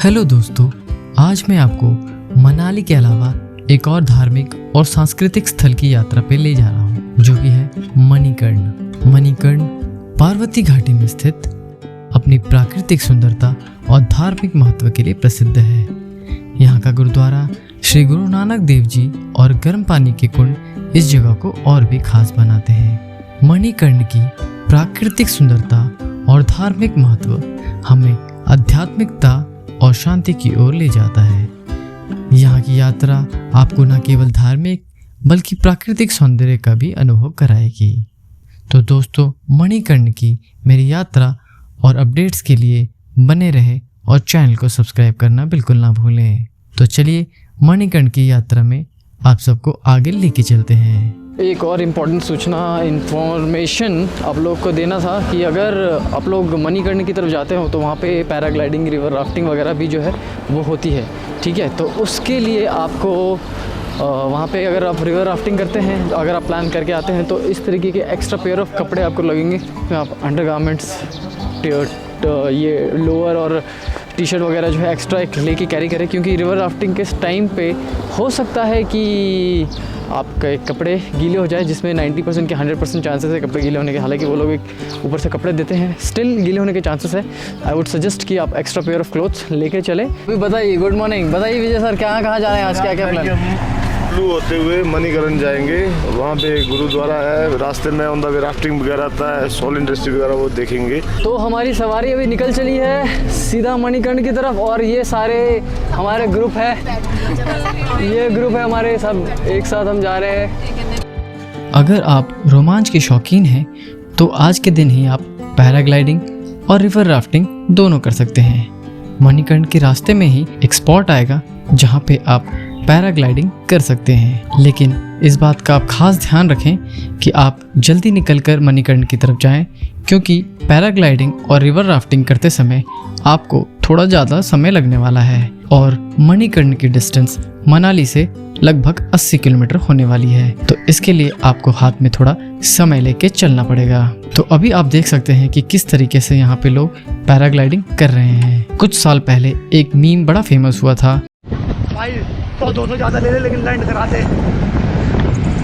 Hello दोस्तों, आज मैं आपको मनाली के अलावा एक और धार्मिक और सांस्कृतिक स्थल की यात्रा पे ले जा रहा हूँ, जो कि है मणिकर्ण। मणिकर्ण पार्वती घाटी में स्थित अपनी प्राकृतिक सुंदरता और धार्मिक महत्व के लिए प्रसिद्ध है। यहाँ का गुरुद्वारा श्री गुरु नानक देव जी और गर्म पानी के कुंड इस जगह को और भी खास बनाते हैं। मणिकर्ण की प्राकृतिक सुंदरता और धार्मिक महत्व हमें आध्यात्मिकता और शांति की ओर ले जाता है। यहाँ की यात्रा आपको न केवल धार्मिक बल्कि प्राकृतिक सौंदर्य का भी अनुभव कराएगी। तो दोस्तों, मणिकर्ण की मेरी यात्रा और अपडेट्स के लिए बने रहे और चैनल को सब्सक्राइब करना बिल्कुल ना भूलें। तो चलिए मणिकर्ण की यात्रा में आप सबको आगे लेके चलते हैं। एक और इम्पॉर्टेंट इन्फॉर्मेशन आप लोग को देना था कि अगर आप लोग मणिकर्ण की तरफ जाते हो तो वहाँ पे पैराग्लाइडिंग, रिवर राफ्टिंग वगैरह भी जो है वो होती है। ठीक है, तो उसके लिए आपको वहाँ पे अगर आप रिवर राफ्टिंग करते हैं, अगर आप प्लान करके आते हैं, तो इस तरीके के एक्स्ट्रा पेयर ऑफ कपड़े आपको लगेंगे। आप अंडरगारमेंट्स, ये लोअर और टी शर्ट वगैरह जो है एक्स्ट्रा एक लेके कैरी करें, क्योंकि रिवर राफ्टिंग के टाइम पे हो सकता है कि आपके कपड़े गीले हो जाए, जिसमें 90% के 100% चांसेस है कपड़े गीले होने के। हालांकि वो लोग एक ऊपर से कपड़े देते हैं, स्टिल गीले होने के चांसेस है। आई वुड सजेस्ट कि आप एक्स्ट्रा पेयर ऑफ क्लोथ्स लेके चले। अभी बताइए, गुड मॉर्निंग, बताइए विजय सर, कहाँ जा रहे हैं आज, क्या क्या प्लान? कुल्लू होते हुए मणिकर्ण जाएंगे, वहाँ पे गुरुद्वारा है, रास्ते में ऑन द वे राफ्टिंग वगैरह आता है, सोल इंडस्ट्री वगैरह वो देखेंगे। तो हमारी सवारी अभी निकल चली है सीधा मणिकर्ण की तरफ, और ये सारे हमारे ग्रुप है, ये ग्रुप है हमारे, सब एक साथ हम जा रहे हैं। अगर आप रोमांच के शौकीन हैं तो आज के दिन ही आप पैराग्लाइडिंग और रिवर राफ्टिंग दोनों कर सकते हैं। मणिकर्ण के रास्ते में ही एक स्पॉट आएगा जहाँ पे आप पैराग्लाइडिंग कर सकते हैं, लेकिन इस बात का आप खास ध्यान रखें कि आप जल्दी निकलकर मणिकर्ण की तरफ जाएं, क्योंकि पैराग्लाइडिंग और रिवर राफ्टिंग करते समय आपको थोड़ा ज़्यादा समय लगने वाला है और मणिकर्ण की डिस्टेंस मनाली से लगभग 80 किलोमीटर होने वाली है। तो इसके लिए आपको हाथ में थोड़ा समय लेके चलना पड़ेगा। तो अभी आप देख सकते हैं कि किस तरीके से यहाँ पे लोग पैराग्लाइडिंग कर रहे हैं। कुछ साल पहले एक मीम बड़ा फेमस हुआ था, तो 200 ज़्यादा ले ले लेकिन लैंड करा दे।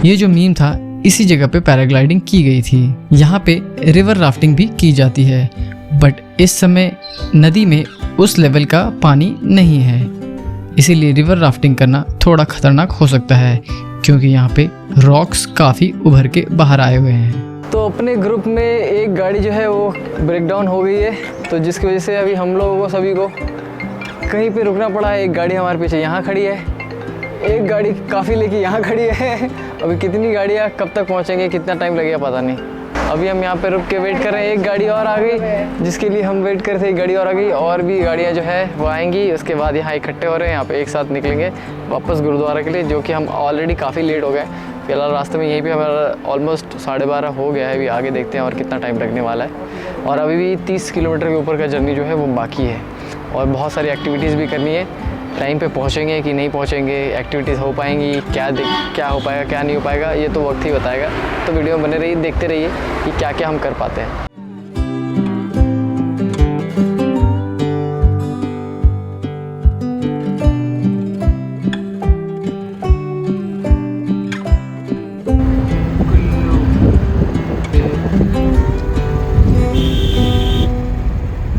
ये जो मीम था, इसी जगह पे पैराग्लाइडिंग की गई थी। यहाँ पे रिवर राफ्टिंग भी की जाती है, बट इस समय नदी में उस लेवल का पानी नहीं है, इसीलिए रिवर राफ्टिंग करना थोड़ा खतरनाक हो सकता है, क्योंकि यहाँ पे रॉक्स काफ़ी उभर के बाहर आए हुए हैं। तो अपने ग्रुप में एक गाड़ी जो है वो ब्रेक डाउन हो गई है, तो जिसकी वजह से अभी हम लोगों को सभी को कहीं पे रुकना पड़ा है। एक गाड़ी हमारे पीछे यहाँ खड़ी है, एक गाड़ी काफ़ी लेके यहाँ खड़ी है। अभी कितनी गाड़ियाँ कब तक पहुँचेंगे, कितना टाइम लगेगा पता नहीं। अभी हम यहाँ पे रुक के वेट कर रहे हैं। एक गाड़ी और आ गई, जिसके लिए हम वेट कर रहे थे, एक गाड़ी और आ गई, और भी गाड़ियाँ जो है वो आएंगी। उसके बाद यहाँ इकट्ठे हो रहे हैं, यहाँ पे एक साथ निकलेंगे वापस गुरुद्वारा के लिए, जो कि हम ऑलरेडी काफ़ी लेट हो गए। फिलहाल रास्ते में यहीं पे हमारा ऑलमोस्ट 12:30 हो गया है। अभी आगे देखते हैं और कितना टाइम लगने वाला है। और अभी भी 30 किलोमीटर के ऊपर का जर्नी जो है वो बाकी है, और बहुत सारी एक्टिविटीज़ भी करनी है। टाइम पे पहुँचेंगे कि नहीं पहुँचेंगे, एक्टिविटीज़ हो पाएंगी, क्या हो पाएगा, क्या नहीं हो पाएगा, ये तो वक्त ही बताएगा। तो वीडियो में बने रहिए, देखते रहिए कि क्या क्या हम कर पाते हैं।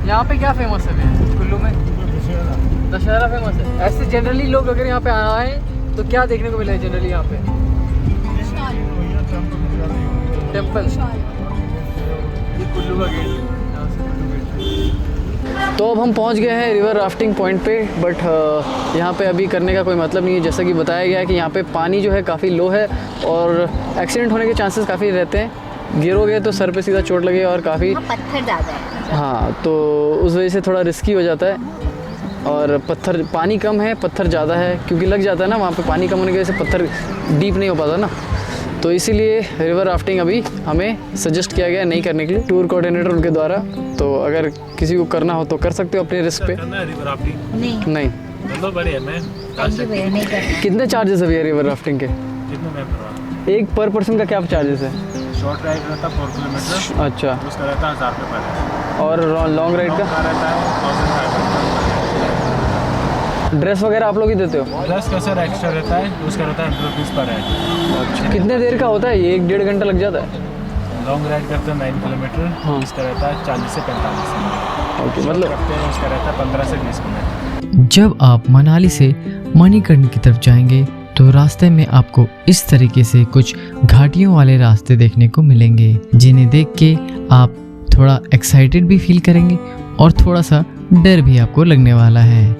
यहाँ पे क्या फेमस है कुल्लू में? दशहरा फेमस है। ऐसे जनरली लोग अगर यहाँ पे आए तो क्या देखने को मिला है जनरली यहाँ पे? टेम्पल, ये कुल्लू का गेट। तो अब हम पहुँच गए हैं रिवर राफ्टिंग पॉइंट पे, बट यहाँ पे अभी करने का कोई मतलब नहीं है। जैसा कि बताया गया है कि यहाँ पे पानी जो है काफ़ी लो है और एक्सीडेंट होने के चांसेस काफ़ी रहते हैं। गिरोगे तो सर पे सीधा चोट लगे और काफ़ी पत्थर ज़्यादा है। हाँ, तो उस वजह से थोड़ा रिस्की हो जाता है। और पत्थर, पानी कम है, पत्थर ज़्यादा है, क्योंकि लग जाता है ना वहाँ पे। पानी कम होने की वजह से पत्थर डीप नहीं हो पाता ना, तो इसीलिए रिवर राफ्टिंग अभी हमें सजेस्ट किया गया नहीं करने के लिए टूर कोऑर्डिनेटर उनके द्वारा। तो अगर किसी को करना हो तो कर सकते हो अपने रिस्क पे। नहीं कितने चार्जेस है भैया रिवर राफ्टिंग के? एक पर पर्सन का क्या चार्जेस है? शॉर्ट राइड रहता 4 किलोमीटर, अच्छा, उसका रहता 1000 रुपये पर। और लॉन्ग राइड का रहता है 1500। ड्रेस वगैरह आप लोग ही देते हो? ड्रेस का सर एक्स्ट्रा रहता है, उसका रहता है 100 रुपीज़ पर राइड। कितने देर का होता है ये? 1-1.5 घंटा लग जाता है? लॉन्ग राइड करते हैं 9 किलोमीटर, हाँ। इसका रहता है 40 से 45 मिनट। ओके, मतलब करते हैं उसका रहता है 15 से 20 मिनट। जब आप मनाली से मणिकर्ण की तरफ जाएंगे तो रास्ते में आपको इस तरीके से कुछ घाटियों वाले रास्ते देखने को मिलेंगे, जिन्हें देख के आप थोड़ा एक्साइटेड भी फील करेंगे और थोड़ा सा डर भी आपको लगने वाला है,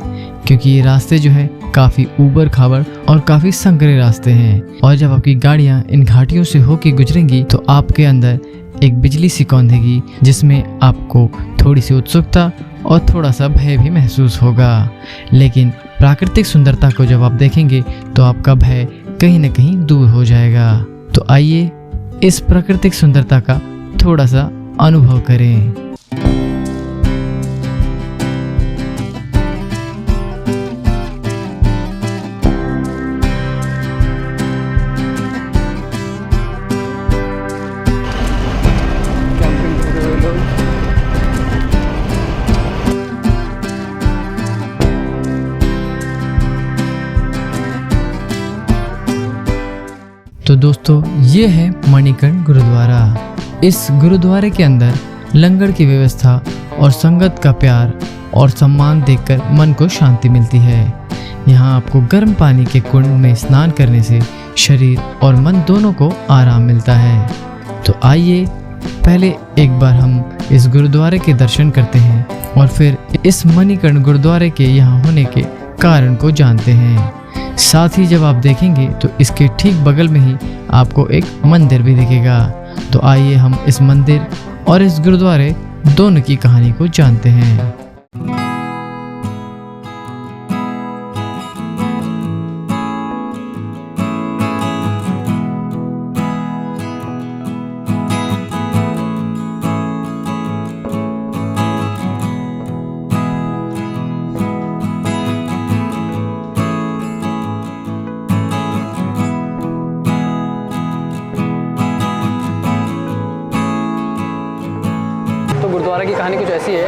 क्योंकि ये रास्ते जो है काफ़ी ऊबड़ खाबड़ और काफ़ी संकरे रास्ते हैं। और जब आपकी गाड़ियाँ इन घाटियों से होकर गुजरेंगी तो आपके अंदर एक बिजली सी कौंधेगी, जिसमें आपको थोड़ी सी उत्सुकता और थोड़ा सा भय भी महसूस होगा। लेकिन प्राकृतिक सुंदरता को जब आप देखेंगे तो आपका भय कहीं ना कहीं दूर हो जाएगा। तो आइए इस प्राकृतिक सुंदरता का थोड़ा सा अनुभव करें। कैंपिंग करते हुए लोग। तो दोस्तों, ये है मणिकर्ण गुरुद्वारा। इस गुरुद्वारे के अंदर लंगर की व्यवस्था और संगत का प्यार और सम्मान देखकर मन को शांति मिलती है। यहाँ आपको गर्म पानी के कुंड में स्नान करने से शरीर और मन दोनों को आराम मिलता है। तो आइए पहले एक बार हम इस गुरुद्वारे के दर्शन करते हैं और फिर इस मणिकर्ण गुरुद्वारे के यहाँ होने के कारण को जानते हैं। साथ ही जब आप देखेंगे तो इसके ठीक बगल में ही आपको एक मंदिर भी दिखेगा। तो आइए हम इस मंदिर और इस गुरुद्वारे दोनों की कहानी को जानते हैं। तो गुरुद्वारा की कहानी कुछ ऐसी है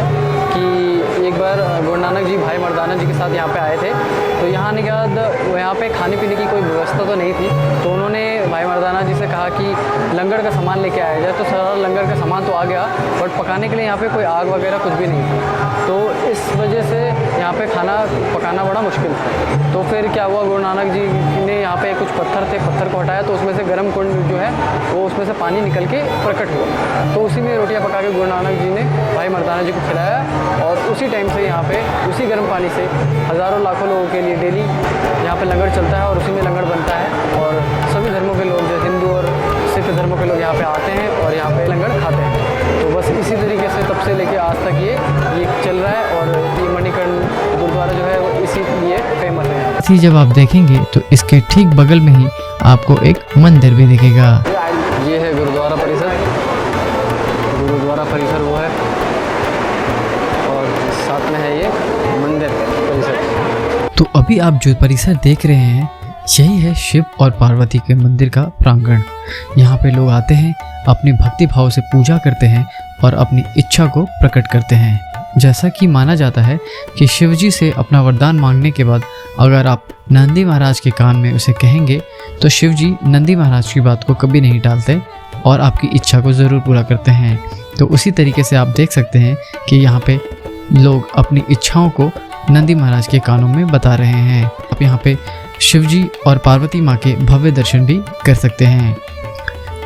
कि एक बार गुरु नानक जी भाई मर्दाना जी के साथ यहाँ पे आए थे। तो यहाँ आने के बाद यहाँ पे खाने पीने की कोई व्यवस्था तो नहीं थी, तो उन्होंने भाई मर्दाना जी से कहा कि लंगर का सामान लेके आया जाए। तो सारा लंगर का सामान तो आ गया, बट पकाने के लिए यहाँ पे कोई आग वगैरह कुछ भी नहीं थी। तो इस वजह से यहाँ पे खाना पकाना बड़ा मुश्किल था। तो फिर क्या हुआ, गुरु नानक जी ने यहाँ पे कुछ पत्थर थे, पत्थर को हटाया तो उसमें से गर्म कुंड जो है वो उसमें से पानी निकल के प्रकट हुआ। तो उसी में रोटियाँ पका के गुरु नानक जी ने भाई मर्दाना जी को खिलाया, और उसी टाइम से यहाँ पे उसी गर्म पानी से हज़ारों लाखों लोगों के लिए डेली यहाँ पे लंगर चलता है और उसी में लंगर बनता है। और सभी धर्मों के लोग, जैसे हिंदू और सिख धर्मों के लोग यहाँ पे आते हैं और यहाँ पे लंगर खाते हैं। तो बस इसी तरीके से तब से लेके आज तक ये चल रहा है। और ये मणिकर्ण गुरुद्वारा जो है वो इसी लिए फेमस है। इसी जब आप देखेंगे तो इसके ठीक बगल में ही आपको एक मंदिर भी दिखेगा। ये है गुरुद्वारा परिसर। गुरुद्वारा परिसर वो है, और साथ में है ये मंदिर परिसर। तो अभी आप जो परिसर देख रहे हैं यही है शिव और पार्वती के मंदिर का प्रांगण। यहाँ पे लोग आते हैं, अपनी भक्ति भाव से पूजा करते हैं और अपनी इच्छा को प्रकट करते हैं। जैसा कि माना जाता है कि शिव जी से अपना वरदान मांगने के बाद अगर आप नंदी महाराज के कान में उसे कहेंगे तो शिव जी नंदी महाराज की बात को कभी नहीं टालते और आपकी इच्छा को ज़रूर पूरा करते हैं। तो उसी तरीके से आप देख सकते हैं कि यहाँ पे लोग अपनी इच्छाओं को नंदी महाराज के कानों में बता रहे हैं। आप यहाँ पे शिव जी और पार्वती माँ के भव्य दर्शन भी कर सकते हैं।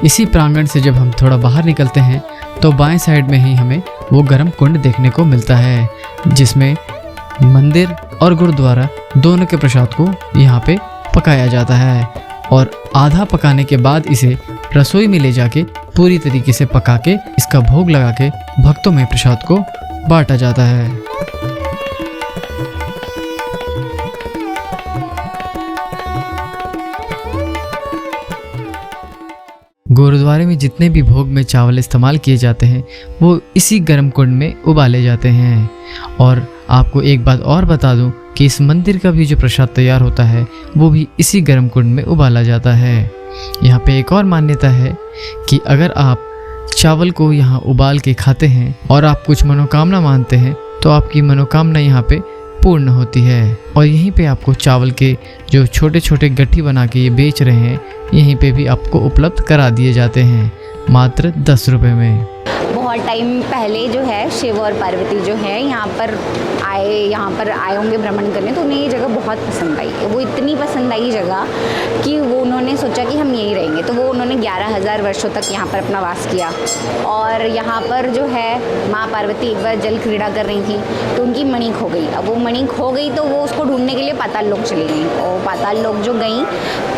इसी प्रांगण से जब हम थोड़ा बाहर निकलते हैं तो बाएं साइड में ही हमें वो गर्म कुंड देखने को मिलता है, जिसमें मंदिर और गुरुद्वारा दोनों के प्रसाद को यहाँ पे पकाया जाता है। और आधा पकाने के बाद इसे रसोई में ले जाके पूरी तरीके से पका के इसका भोग लगा के भक्तों में प्रसाद को बांटा जाता है। गुरुद्वारे में जितने भी भोग में चावल इस्तेमाल किए जाते हैं वो इसी गर्म कुंड में उबाले जाते हैं। और आपको एक बात और बता दूं कि इस मंदिर का भी जो प्रसाद तैयार होता है वो भी इसी गर्म कुंड में उबाला जाता है। यहाँ पे एक और मान्यता है कि अगर आप चावल को यहाँ उबाल के खाते हैं और आप कुछ मनोकामना मानते हैं तो आपकी मनोकामना यहाँ पे पूर्ण होती है। और यहीं पे आपको चावल के जो छोटे छोटे गट्ठी बना के ये बेच रहे हैं, यहीं पे भी आपको उपलब्ध करा दिए जाते हैं मात्र 10 रुपये में। बहुत टाइम पहले जो है शिव और पार्वती जो है यहाँ पर आए होंगे भ्रमण करने, तो उन्हें ये जगह बहुत पसंद आई। वो इतनी पसंद आई जगह कि वो उन्होंने सोचा कि हम यहीं रहेंगे, तो वो उन्होंने 11,000 वर्षों तक यहाँ पर अपना वास किया। और यहाँ पर जो है माँ पार्वती एक बार जल क्रीड़ा कर रही थी, तो उनकी मणि खो गई। अब वो मणि खो गई तो वो उसको ढूंढने के लिए पाताल लोक चली गई, और पाताल लोक जो गई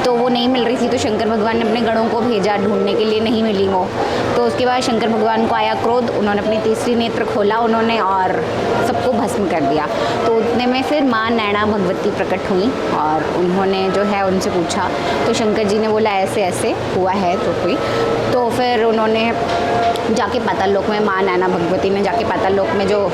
तो वो नहीं मिल रही थी, तो शंकर भगवान ने अपने गणों को भेजा ढूंढने के लिए, नहीं मिली वो। तो उसके बाद शंकर भगवान को आया क्रोध, उन्होंने अपनी तीसरी नेत्र खोला उन्होंने और सबको भस्म कर दिया। तो उतने में फिर माँ नैना भगवती प्रकट हुई और उन्होंने जो है उनसे पूछा, तो शंकर जी ने बोला ऐसे ऐसे हुआ है तो कोई। तो फिर उन्होंने जाके पाताल लोक में, माँ नैना भगवती ने जाके पाताल लोक में जो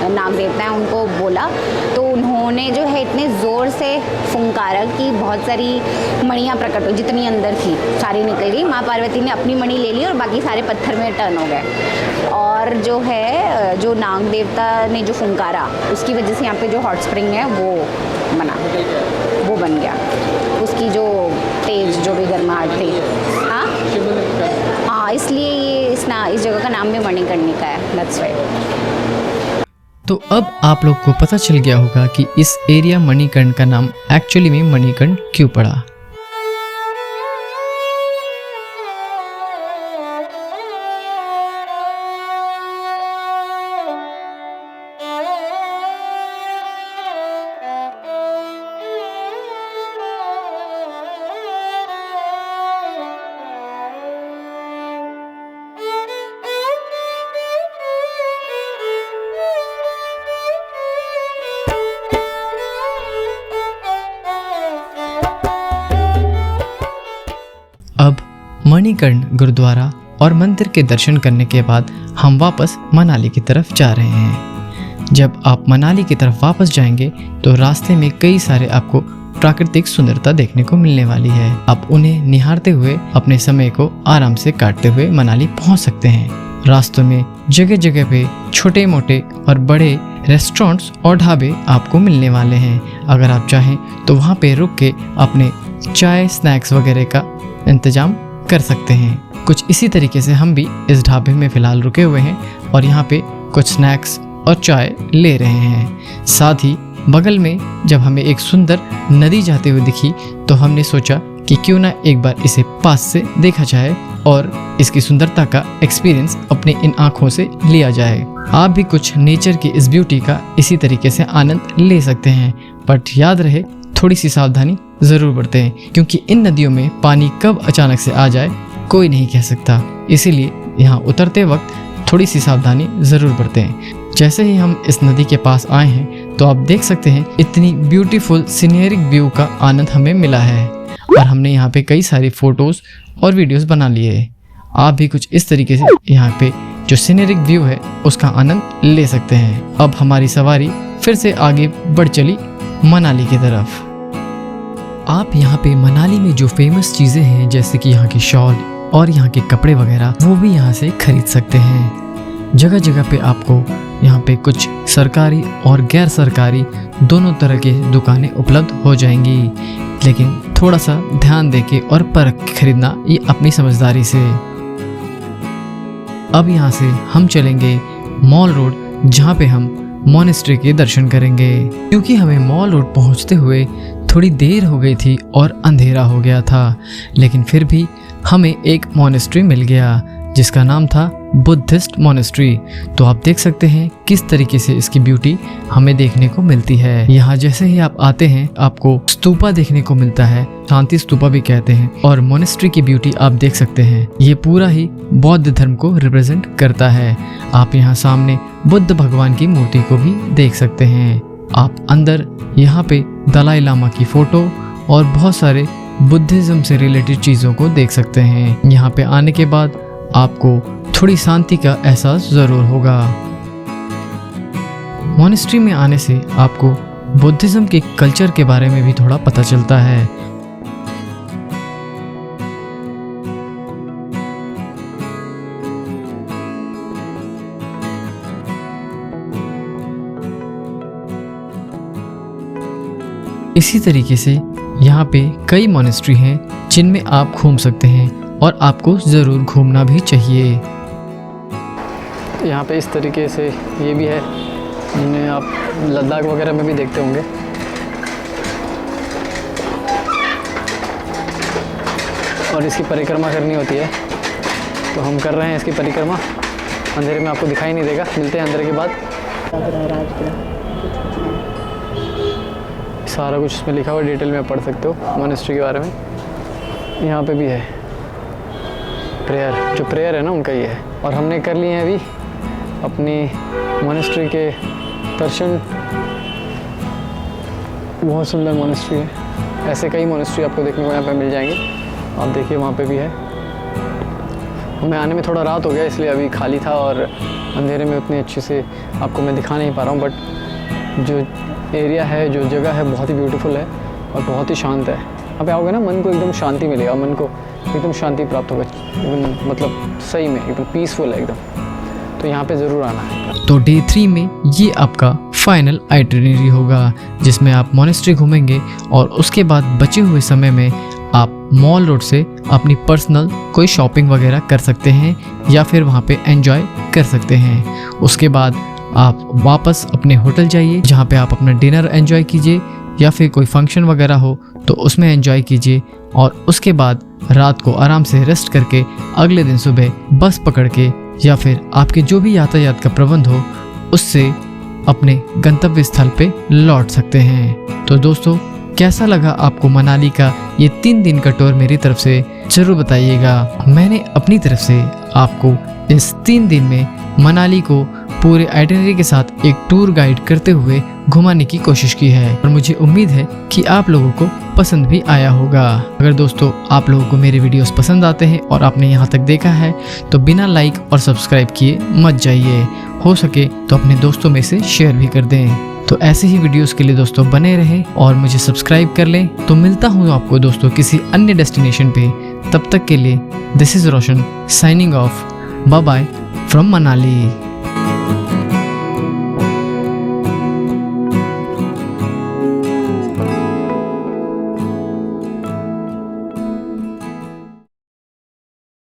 नाग देवता हैं उनको बोला, तो उन्होंने जो है इतने ज़ोर से फुंकारा कि बहुत सारी मणियाँ प्रकट हुई, जितनी अंदर थी सारी निकल गई। माँ पार्वती ने अपनी मणि ले ली और बाकी सारे पत्थर में टर्न हो गए। और जो है जो नाग देवता ने जो फुंकारा, उसकी वजह से यहाँ पे जो हॉट स्प्रिंग है वो बन गया। उसकी जो तेज जो भी गर्माहट थी, हाँ, इसलिए ये इस जगह का नाम भी मणिकर्णिका है। That's right. तो अब आप लोग को पता चल गया होगा कि इस एरिया मणिकर्ण का नाम एक्चुअली में मणिकर्ण क्यों पड़ा। अब मणिकर्ण गुरुद्वारा और मंदिर के दर्शन करने के बाद हम वापस मनाली की तरफ जा रहे हैं। जब आप मनाली की तरफ वापस जाएंगे तो रास्ते में कई सारे आपको प्राकृतिक सुंदरता देखने को मिलने वाली है। आप उन्हें निहारते हुए अपने समय को आराम से काटते हुए मनाली पहुंच सकते हैं। रास्तों में जगह जगह पे छोटे मोटे और बड़े रेस्टोरेंट्स और ढाबे आपको मिलने वाले हैं। अगर आप चाहें तो वहाँ पे रुक के अपने चाय स्नैक्स वगैरह का इंतजाम कर सकते हैं। कुछ इसी तरीके से हम भी इस ढाबे में फ़िलहाल रुके हुए हैं और यहाँ पे कुछ स्नैक्स और चाय ले रहे हैं। साथ ही बगल में जब हमें एक सुंदर नदी जाते हुए दिखी तो हमने सोचा कि क्यों ना एक बार इसे पास से देखा जाए और इसकी सुंदरता का एक्सपीरियंस अपनी इन आँखों से लिया जाए। आप भी कुछ नेचर की इस ब्यूटी का इसी तरीके से आनंद ले सकते हैं, बट याद रहे थोड़ी सी सावधानी ज़रूर बरतें हैं, क्योंकि इन नदियों में पानी कब अचानक से आ जाए कोई नहीं कह सकता। इसीलिए यहाँ उतरते वक्त थोड़ी सी सावधानी ज़रूर बरतें हैं। जैसे ही हम इस नदी के पास आए हैं तो आप देख सकते हैं इतनी ब्यूटीफुल सीनरिक व्यू का आनंद हमें मिला है और हमने यहाँ पे कई सारी फ़ोटोज़ और वीडियोज़ बना लिए। आप भी कुछ इस तरीके से यहाँ पे जो सीनरिक व्यू है उसका आनंद ले सकते हैं। अब हमारी सवारी फिर से आगे बढ़ चली मनाली की तरफ। आप यहाँ पे मनाली में जो फेमस चीज़ें हैं जैसे कि यहाँ की शॉल और यहाँ के कपड़े वगैरह वो भी यहाँ से खरीद सकते हैं। जगह जगह पे आपको यहाँ पे कुछ सरकारी और गैर सरकारी दोनों तरह की दुकानें उपलब्ध हो जाएंगी, लेकिन थोड़ा सा ध्यान देके और परख के खरीदना ये अपनी समझदारी से। अब यहाँ से हम चलेंगे मॉल रोड, जहाँ पे हम मोनेस्ट्री के दर्शन करेंगे। क्योंकि हमें मॉल रोड पहुँचते हुए थोड़ी देर हो गई थी और अंधेरा हो गया था, लेकिन फिर भी हमें एक मोनेस्ट्री मिल गया जिसका नाम था बुद्धिस्ट मोनेस्ट्री। तो आप देख सकते हैं किस तरीके से इसकी ब्यूटी हमें देखने को मिलती है। यहाँ जैसे ही आप आते हैं आपको स्तूपा देखने को मिलता है, शांति स्तूपा भी कहते हैं, और मोनेस्ट्री की ब्यूटी आप देख सकते हैं। ये पूरा ही बौद्ध धर्म को रिप्रेजेंट करता है। आप यहाँ सामने बुद्ध भगवान की मूर्ति को भी देख सकते हैं। आप अंदर यहाँ पे दलाई लामा की फोटो और बहुत सारे बुद्धिज्म से रिलेटेड चीज़ों को देख सकते हैं। यहाँ पे आने के बाद आपको थोड़ी शांति का एहसास ज़रूर होगा। मोनेस्ट्री में आने से आपको बुद्धिज्म के कल्चर के बारे में भी थोड़ा पता चलता है। इसी तरीके से यहाँ पे कई मॉनेस्ट्री हैं जिनमें आप घूम सकते हैं और आपको ज़रूर घूमना भी चाहिए। यहाँ पे इस तरीके से ये भी है, जिन्हें आप लद्दाख वगैरह में भी देखते होंगे। और इसकी परिक्रमा करनी होती है, तो हम कर रहे हैं इसकी परिक्रमा। अंधेरे में आपको दिखाई नहीं देगा, मिलते हैं अंधेरे के बाद। सारा कुछ इसमें लिखा हुआ, डिटेल में पढ़ सकते हो मॉनेस्ट्री के बारे में। यहाँ पे भी है प्रेयर, जो प्रेयर है ना उनका ही है। और हमने कर लिए हैं अभी अपनी मॉनेस्ट्री के दर्शन। बहुत सुंदर मॉनेस्ट्री है। ऐसे कई मॉनेस्ट्री आपको देखने को यहाँ पे मिल जाएंगे। आप देखिए वहाँ पे भी है। हमें आने में थोड़ा रात हो गया, इसलिए अभी खाली था और अंधेरे में उतनी अच्छे से आपको मैं दिखा नहीं पा रहा हूँ। बट जो एरिया है, जो जगह है, बहुत ही ब्यूटीफुल है और बहुत ही शांत है। यहाँ पे आओगे ना, मन को एकदम शांति मिलेगा, मन को एकदम शांति प्राप्त होगा, एकदम मतलब सही में एकदम पीसफुल है एकदम। तो यहाँ पे ज़रूर आना है। तो डे 3 में ये आपका फाइनल आइटिनरी होगा, जिसमें आप मॉनेस्ट्री घूमेंगे और उसके बाद बचे हुए समय में आप मॉल रोड से अपनी पर्सनल कोई शॉपिंग वगैरह कर सकते हैं या फिर वहाँ पे एंजॉय कर सकते हैं। उसके बाद आप वापस अपने होटल जाइए, जहाँ पे आप अपना डिनर एंजॉय कीजिए या फिर कोई फंक्शन वगैरह हो तो उसमें एंजॉय कीजिए। और उसके बाद रात को आराम से रेस्ट करके अगले दिन सुबह बस पकड़ के या फिर आपके जो भी यातायात का प्रबंध हो उससे अपने गंतव्य स्थल पे लौट सकते हैं। तो दोस्तों, कैसा लगा आपको मनाली का ये 3 दिन का टूर मेरी तरफ से ज़रूर बताइएगा। मैंने अपनी तरफ से आपको इस 3 दिन में मनाली को पूरे आइटिनरी के साथ एक टूर गाइड करते हुए घुमाने की कोशिश की है और मुझे उम्मीद है कि आप लोगों को पसंद भी आया होगा। अगर दोस्तों आप लोगों को मेरे वीडियोस पसंद आते हैं और आपने यहाँ तक देखा है तो बिना लाइक और सब्सक्राइब किए मत जाइए। हो सके तो अपने दोस्तों में से शेयर भी कर दें। तो ऐसे ही वीडियोस के लिए दोस्तों बने रहें और मुझे सब्सक्राइब कर लें। तो मिलता हूँ आपको दोस्तों किसी अन्य डेस्टिनेशन पे। तब तक के लिए this is Roshan signing off. Bye bye from Manali.